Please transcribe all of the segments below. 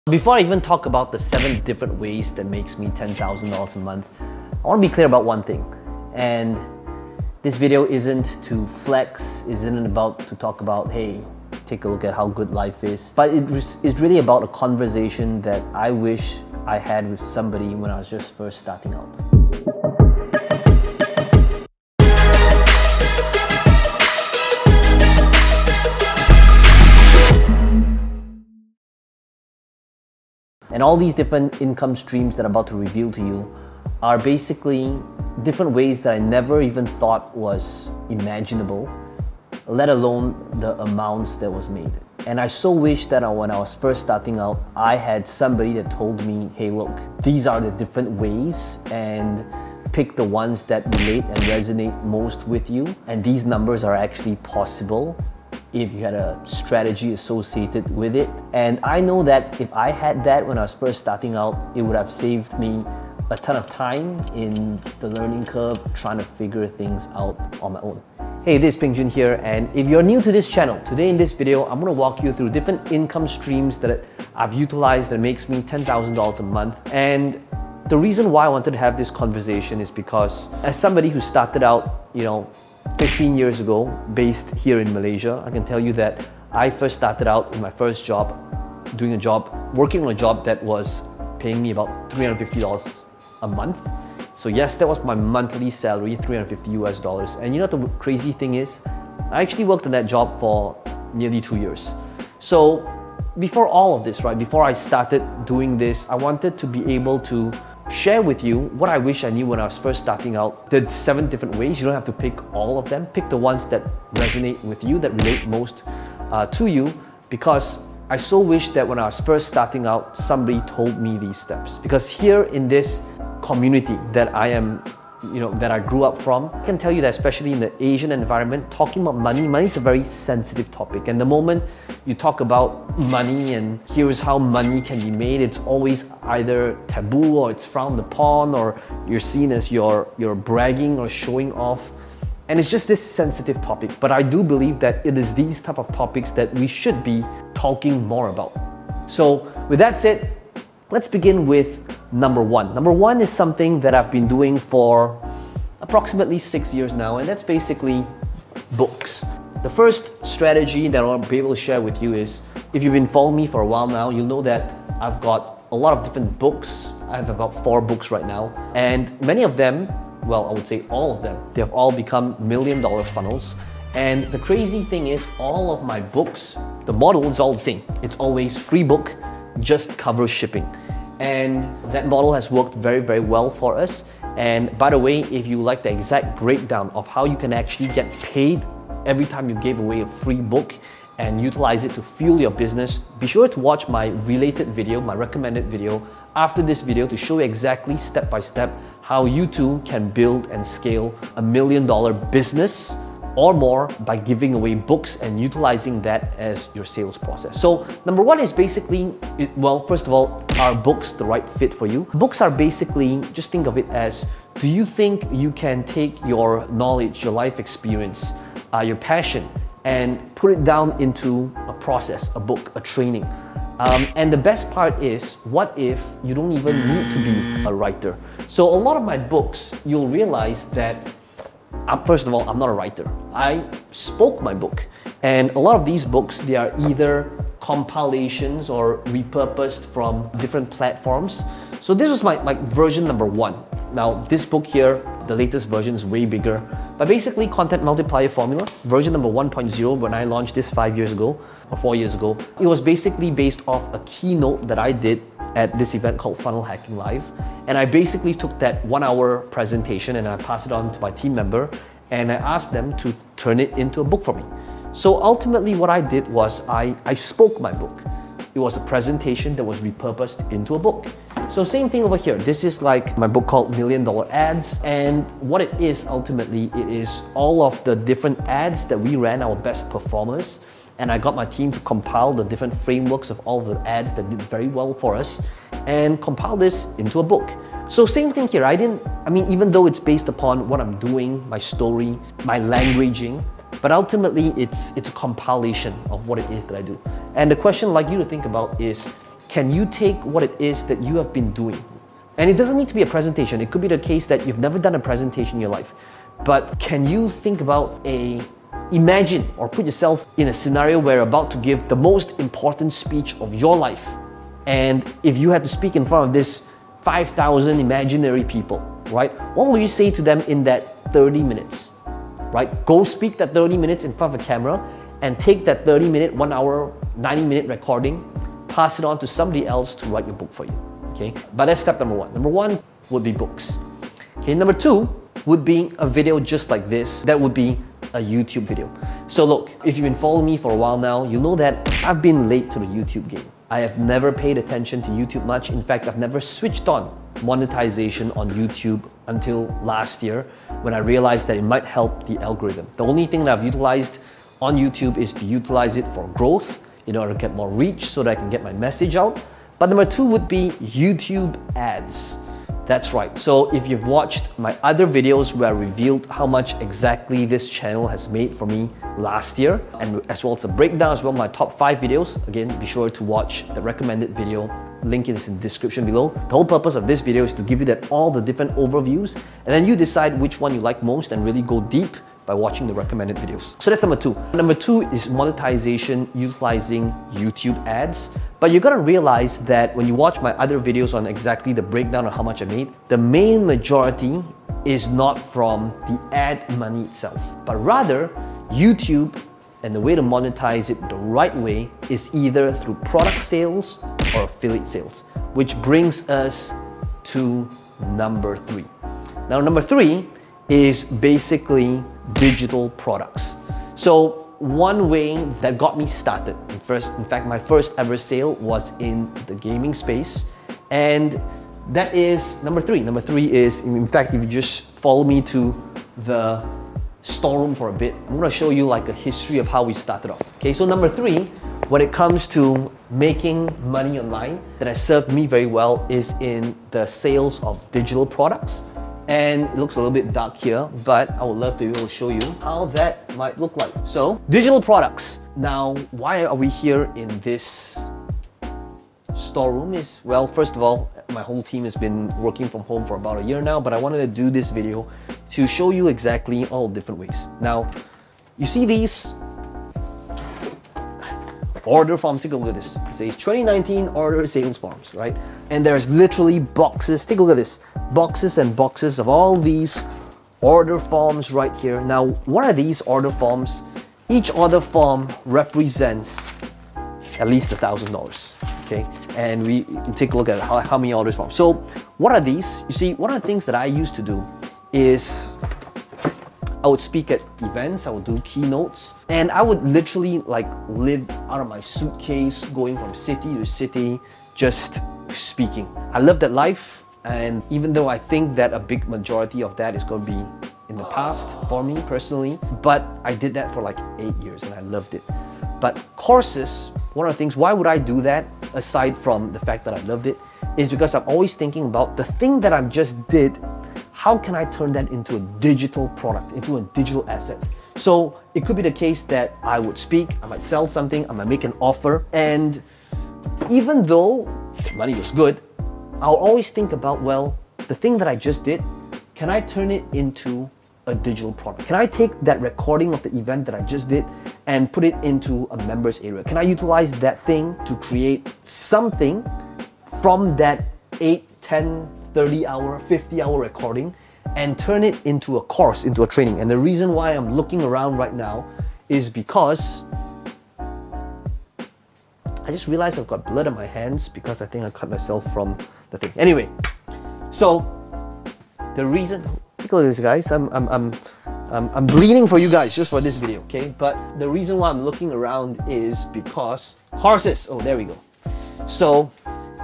Before I even talk about the 7 different ways that makes me $10,000 a month, I want to be clear about one thing. And this video isn't to flex, isn't about to talk about, hey, take a look at how good life is. But it's really about a conversation that I wish I had with somebody when I was just first starting out. And all these different income streams that I'm about to reveal to you are basically different ways that I never even thought was imaginable, let alone the amounts that was made. And I so wish that when I was first starting out, I had somebody that told me, hey look, these are the different ways and pick the ones that relate and resonate most with you. And these numbers are actually possible if you had a strategy associated with it. And I know that if I had that when I was first starting out, it would have saved me a ton of time in the learning curve trying to figure things out on my own. Hey, this is Peng Joon here, and if you're new to this channel, today in this video, I'm gonna walk you through different income streams that I've utilized that makes me $10,000 a month. And the reason why I wanted to have this conversation is because as somebody who started out, 15 years ago, based here in Malaysia, I can tell you that I first started out in my first job, working on a job that was paying me about $350 a month. So yes, that was my monthly salary, $350 US. And you know what the crazy thing is? I actually worked on that job for nearly 2 years. So before all of this, right, before I started doing this, I wanted to be able to share with you what I wish I knew when I was first starting out. The 7 different ways. You don't have to pick all of them. Pick the ones that resonate with you, that relate most to you, because I so wish that when I was first starting out, somebody told me these steps. Because here in this community that I am, that I grew up from, I can tell you that especially in the Asian environment, talking about money is a very sensitive topic. And the moment you talk about money and here's how money can be made, it's always either taboo or it's frowned upon, or you're seen as you're bragging or showing off. And it's just this sensitive topic. But I do believe that it is these type of topics that we should be talking more about. So with that said, let's begin with number 1. Number 1 is something that I've been doing for approximately 6 years now, and that's basically books. The first strategy that I'll be able to share with you is, if you've been following me for a while now, you'll know that I've got a lot of different books. I have about 4 books right now, and many of them, well, I would say all of them, they have all become million-dollar funnels. And the crazy thing is, all of my books, the model is all the same. It's always free book, just cover shipping. And that model has worked very, very well for us. And by the way, if you like the exact breakdown of how you can actually get paid every time you gave away a free book and utilize it to fuel your business, be sure to watch my related video, my recommended video after this video, to show you exactly step by step how you too can build and scale $1 million business or more by giving away books and utilizing that as your sales process. So number 1 is basically, well, first of all, are books the right fit for you? Books are basically, just think of it as, do you think you can take your knowledge, your life experience, your passion, and put it down into a process, a book, a training? And the best part is, what if you don't even need to be a writer? So a lot of my books, you'll realize that first of all, I'm not a writer. I spoke my book. And a lot of these books, they are either compilations or repurposed from different platforms. So this was my version number 1. Now this book here, the latest version is way bigger. But basically, Content Multiplier Formula, version number 1.0, when I launched this 5 years ago, or 4 years ago, it was basically based off a keynote that I did at this event called Funnel Hacking Live. And I basically took that 1-hour presentation and I passed it on to my team member, and I asked them to turn it into a book for me. So ultimately what I did was I spoke my book. It was a presentation that was repurposed into a book. So same thing over here. This is like my book called $1 Million Ads. And what it is ultimately, it is all of the different ads that we ran, our best performers. And I got my team to compile the different frameworks of all the ads that did very well for us and compile this into a book. So same thing here. Even though it's based upon what I'm doing, my story, my languaging, but ultimately it's a compilation of what it is that I do. And the question I'd like you to think about is, can you take what it is that you have been doing? And it doesn't need to be a presentation. It could be the case that you've never done a presentation in your life. But can you think about imagine or put yourself in a scenario where you're about to give the most important speech of your life. And if you had to speak in front of this 5,000 imaginary people, right? What will you say to them in that 30 minutes, right? Go speak that 30 minutes in front of a camera and take that 30-minute, 1 hour, 90-minute recording, pass it on to somebody else to write your book for you, okay? But that's step number one. Number one would be books. Okay, number two would be a video just like this. That would be a YouTube video. So look, if you've been following me for a while now, you know that I've been late to the YouTube game. I have never paid attention to YouTube much. In fact, I've never switched on monetization on YouTube until last year when I realized that it might help the algorithm. The only thing that I've utilized on YouTube is to utilize it for growth in order to get more reach so that I can get my message out. But number two would be YouTube ads. That's right. So if you've watched my other videos where I revealed how much exactly this channel has made for me last year, and as well as the breakdown as well, my top 5 videos, again, be sure to watch the recommended video. Link is in the description below. The whole purpose of this video is to give you all the different overviews, and then you decide which one you like most and really go deep by watching the recommended videos. So that's number two. Number two is monetization utilizing YouTube ads. But you gotta realize that when you watch my other videos on exactly the breakdown of how much I made, the main majority is not from the ad money itself, but rather YouTube, and the way to monetize it the right way is either through product sales or affiliate sales, which brings us to number three. Now, number three is basically digital products. So one way that got me started, in fact, my first ever sale was in the gaming space, and that is number three. Number three is, in fact, if you just follow me to the storeroom for a bit, I'm gonna show you like a history of how we started off. Okay, so number three, when it comes to making money online, that has served me very well is in the sales of digital products. And it looks a little bit dark here, but I would love to be able to show you how that might look like. So, digital products. Now, why are we here in this storeroom is, well, first of all, my whole team has been working from home for about a year now, but I wanted to do this video to show you exactly all different ways. Now, you see these order forms. Take a look at this. It says 2019 order sales forms, right? And there's literally boxes. Take a look at this. Boxes and boxes of all these order forms right here. Now, what are these order forms? Each order form represents at least $1,000, okay? And we take a look at how many orders forms. So what are these? You see, one of the things that I used to do is I would speak at events, I would do keynotes, and I would literally like live out of my suitcase, going from city to city, just speaking. I love that life, and even though I think that a big majority of that is going to be in the past for me personally, but I did that for like 8 years and I loved it. But courses, one of the things, why would I do that aside from the fact that I loved it, is because I'm always thinking about the thing that I just did. How can I turn that into a digital product, into a digital asset? So it could be the case that I would speak, I might sell something, I might make an offer, and even though the money was good, I'll always think about, well, the thing that I just did, can I turn it into a digital product? Can I take that recording of the event that I just did and put it into a members area? Can I utilize that thing to create something from that 8, 10, 30-hour, 50-hour recording and turn it into a course, into a training? And the reason why I'm looking around right now is because I just realized I've got blood on my hands because I think I cut myself from the thing. Anyway, so the reason, take a look at this, guys. I'm bleeding for you guys just for this video, okay? But the reason why I'm looking around is because courses. Oh, there we go. So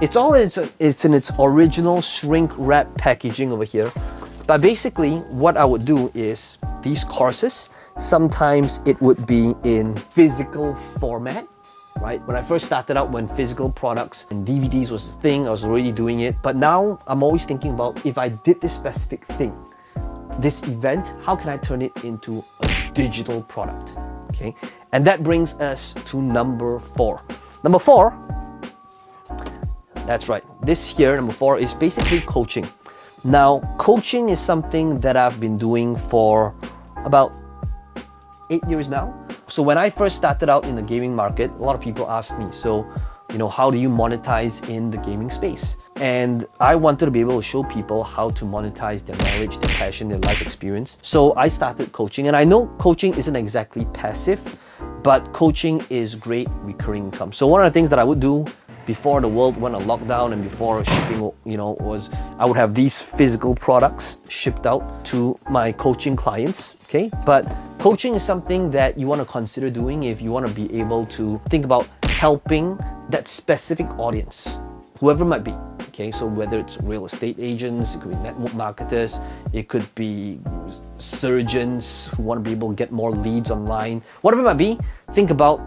it's in its original shrink wrap packaging over here. But basically, what I would do is these courses, sometimes it would be in physical format, right? When I first started out, when physical products and DVDs was a thing, I was already doing it. But now I'm always thinking about, if I did this specific thing, this event, how can I turn it into a digital product, okay? And that brings us to number four. Number four, That's right. This here, number 4, is basically coaching. Now, coaching is something that I've been doing for about 8 years now. So when I first started out in the gaming market, a lot of people asked me, so, how do you monetize in the gaming space? And I wanted to be able to show people how to monetize their knowledge, their passion, their life experience. So I started coaching, and I know coaching isn't exactly passive, but coaching is great recurring income. So one of the things that I would do before the world went on lockdown and before shipping, was I would have these physical products shipped out to my coaching clients, okay? But coaching is something that you want to consider doing if you want to be able to think about helping that specific audience, whoever it might be, okay? So whether it's real estate agents, it could be network marketers, it could be surgeons who want to be able to get more leads online, whatever it might be, think about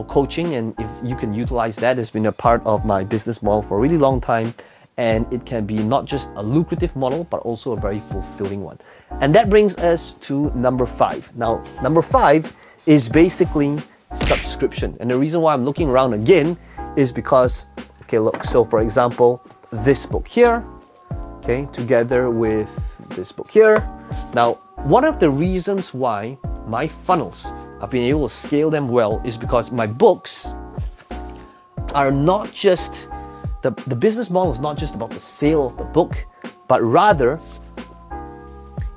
coaching, and if you can utilize that. It's been a part of my business model for a really long time, and it can be not just a lucrative model but also a very fulfilling one. And that brings us to number 5. Now, number 5 is basically subscription, and the reason why I'm looking around again is because, okay, look, so for example, this book here, okay, together with this book here. Now, one of the reasons why my funnels, I've been able to scale them well, is because my books are not just, the business model is not just about the sale of the book, but rather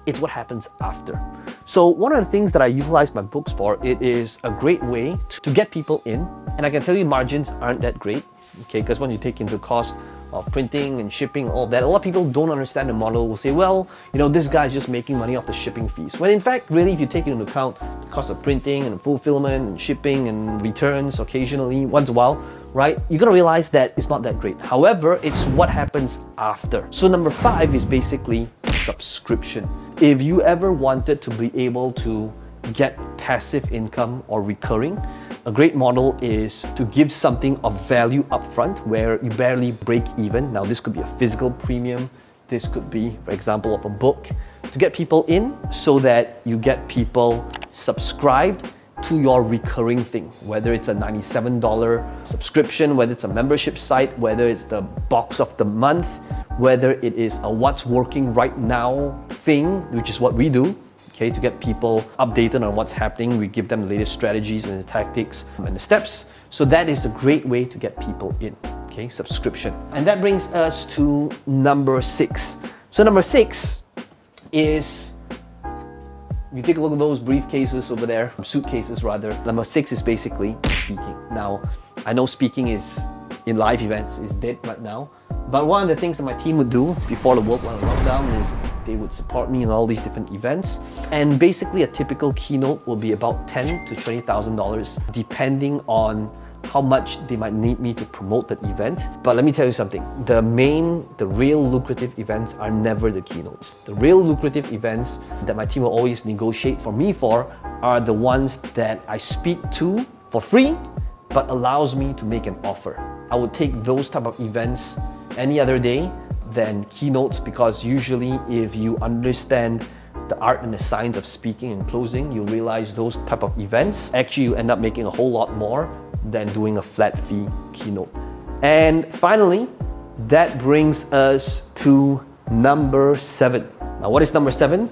it's what happens after. So one of the things that I utilize my books for, it is a great way to get people in, and I can tell you margins aren't that great, okay, because when you take into cost of printing and shipping, all that, a lot of people don't understand the model, will say, well, this guy's just making money off the shipping fees. When in fact, really, if you take into account the cost of printing and fulfillment and shipping and returns occasionally, once in a while, right, you're gonna realize that it's not that great. However, it's what happens after. So number 5 is basically subscription. If you ever wanted to be able to get passive income or recurring, a great model is to give something of value upfront where you barely break even. Now, this could be a physical premium. This could be, for example, of a book, to get people in so that you get people subscribed to your recurring thing, whether it's a $97 subscription, whether it's a membership site, whether it's the box of the month, whether it is a what's working right now thing, which is what we do, okay, to get people updated on what's happening. We give them the latest strategies and the tactics and the steps. So that is a great way to get people in, okay, subscription. And that brings us to number 6. So number 6 is, you take a look at those briefcases over there, suitcases rather. Number 6 is basically speaking. Now, I know speaking is, in live events, is dead right now. But one of the things that my team would do before the world went on lockdown is they would support me in all these different events. And basically a typical keynote will be about $10,000 to $20,000 depending on how much they might need me to promote that event. But let me tell you something, the real lucrative events are never the keynotes. The real lucrative events that my team will always negotiate for me for are the ones that I speak to for free, but allows me to make an offer. I would take those type of events any other day than keynotes, because usually if you understand the art and the science of speaking and closing, you'll realize those type of events, actually you end up making a whole lot more than doing a flat fee keynote. And finally, that brings us to number 7. Now, what is number 7?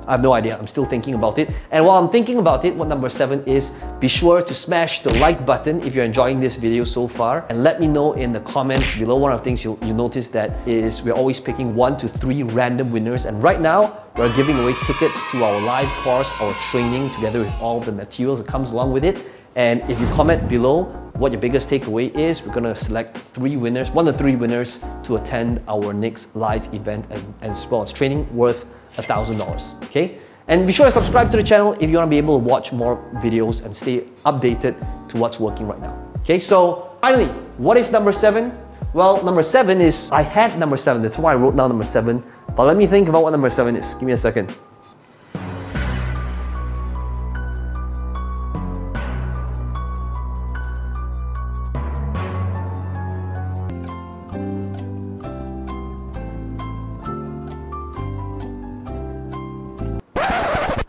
I have no idea. I'm still thinking about it. And while I'm thinking about it, what number 7 is, be sure to smash the like button if you're enjoying this video so far. And let me know in the comments below. One of the things you'll notice that is we're always picking 1 to 3 random winners. And right now, we're giving away tickets to our live course, our training, together with all the materials that comes along with it. And if you comment below what your biggest takeaway is, we're gonna select 3 winners, 1 to 3 winners to attend our next live event as well as training worth $1,000, okay? And be sure to subscribe to the channel if you want to be able to watch more videos and stay updated to what's working right now, okay? So finally, what is number 7? Well, number 7 is, I had number 7, that's why I wrote down number 7, but let me think about what number 7 is. Give me a second.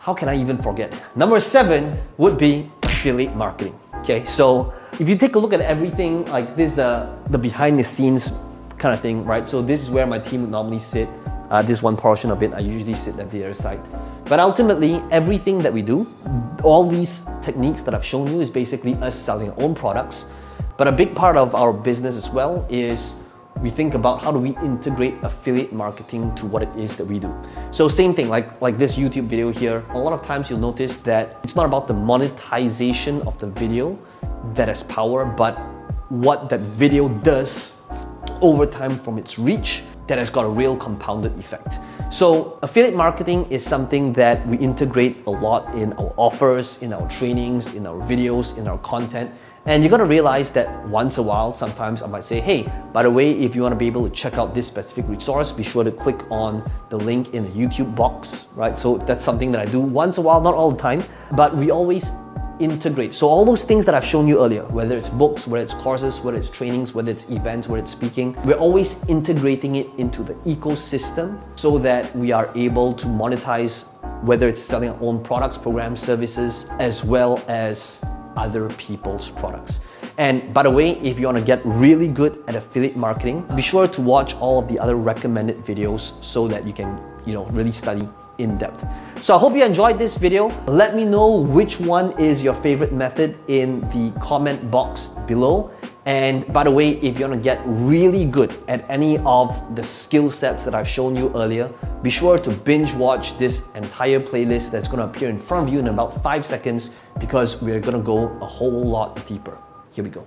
How can I even forget? Number 7 would be affiliate marketing. Okay, so if you take a look at everything, like this, the behind the scenes kind of thing, right? So this is where my team would normally sit. This one portion of it, I usually sit at the other side. But ultimately, everything that we do, all these techniques that I've shown you is basically us selling our own products. But a big part of our business as well is we think about how do we integrate affiliate marketing to what it is that we do. So same thing, like this YouTube video here, a lot of times you'll notice that it's not about the monetization of the video that has power, but what that video does over time from its reach that has got a real compounded effect. So affiliate marketing is something that we integrate a lot in our offers, in our trainings, in our videos, in our content. And you gotta realize that once a while, sometimes I might say, hey, by the way, if you wanna be able to check out this specific resource, be sure to click on the link in the YouTube box, right? So that's something that I do once a while, not all the time, but we always integrate. So all those things that I've shown you earlier, whether it's books, whether it's courses, whether it's trainings, whether it's events, whether it's speaking, we're always integrating it into the ecosystem so that we are able to monetize, whether it's selling our own products, programs, services, as well as other people's products. And by the way, if you want to get really good at affiliate marketing, be sure to watch all of the other recommended videos so that you can, really study in depth. So I hope you enjoyed this video. Let me know which one is your favorite method in the comment box below. And by the way, if you want to get really good at any of the skill sets that I've shown you earlier, be sure to binge watch this entire playlist that's going to appear in front of you in about 5 seconds because we're going to go a whole lot deeper. Here we go.